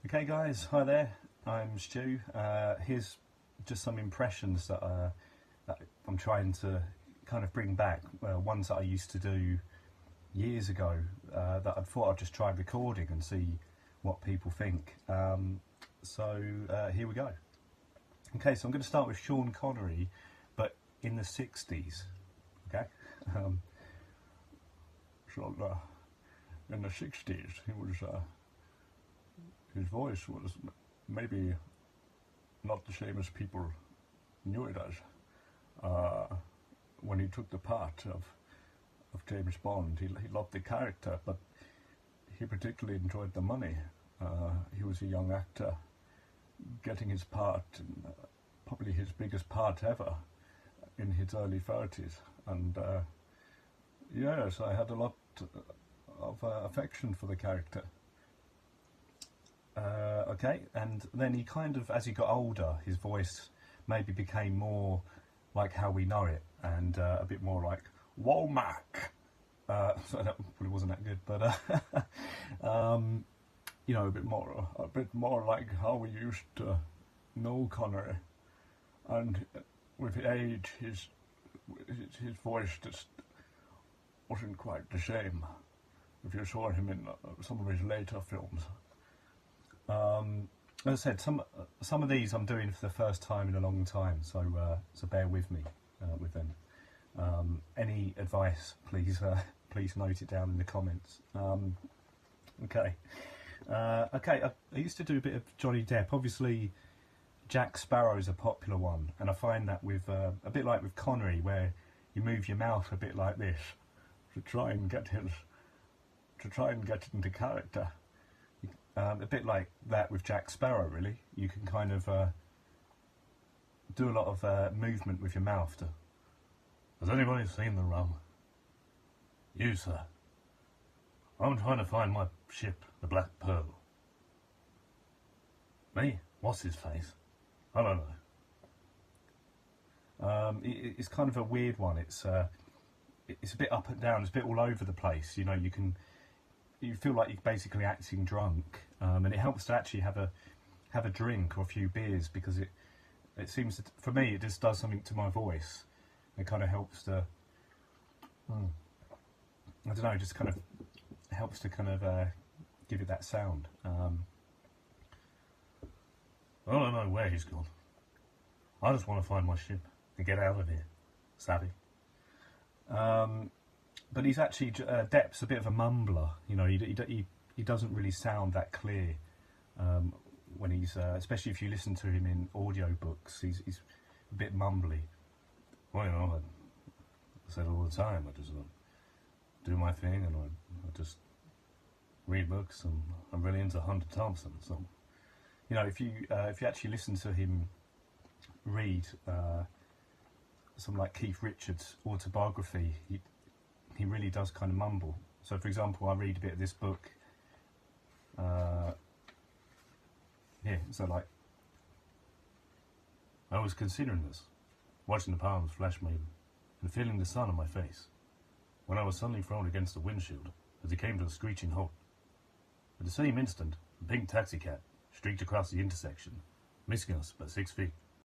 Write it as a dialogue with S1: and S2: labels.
S1: Okay guys, hi there, I'm Stu. Here's just some impressions that I'm trying to kind of bring back, ones that I used to do years ago that I thought I'd just try recording and see what people think. So here we go. Okay, so I'm going to start with Sean Connery, but in the 60s, okay? So in the 60s, he was... his voice was maybe not the same as people knew it as. When he took the part of James Bond, he loved the character, but he particularly enjoyed the money. He was a young actor getting his part, probably his biggest part ever, in his early 30s. And yes, I had a lot of affection for the character. Okay, and then he kind of, as he got older, his voice maybe became more like how we know it, and a bit more like Womack. So that probably wasn't that good, but you know, a bit more like how we used to know Connery. And with age, his voice just wasn't quite the same. If you saw him in some of his later films. As I said, some of these I'm doing for the first time in a long time, so bear with me with them. Any advice, please note it down in the comments. Okay, I used to do a bit of Johnny Depp. Obviously, Jack Sparrow is a popular one, and I find that with a bit like with Connery, where you move your mouth a bit like this to try and get into character. A bit like that with Jack Sparrow, really. You can kind of do a lot of movement with your mouth. Has anybody seen the rum? You, sir. I'm trying to find my ship, the Black Pearl. Me? What's his face? I don't know. It's kind of a weird one. It's a bit up and down. It's a bit all over the place. You know, you feel like you're basically acting drunk, and it helps to actually have a drink or a few beers, because it seems that, for me, it just does something to my voice. It kind of helps to, I don't know, just kind of helps to kind of give it that sound. I don't know where he's gone. I just want to find my ship and get out of here. Savvy. But he's actually, Depp's a bit of a mumbler, you know, he doesn't really sound that clear when he's, especially if you listen to him in audiobooks, he's a bit mumbly. Well, you know, I say it all the time, I just do my thing, and I just read books, and I'm really into Hunter Thompson, so, you know, if you actually listen to him read some like Keith Richards' autobiography, he really does kind of mumble. So, for example, I read a bit of this book. Yeah, so like, I was considering this, watching the palms flash me, and feeling the sun on my face, when I was suddenly thrown against the windshield as it came to a screeching halt. At the same instant, a pink taxicab streaked across the intersection, missing us by 6 feet.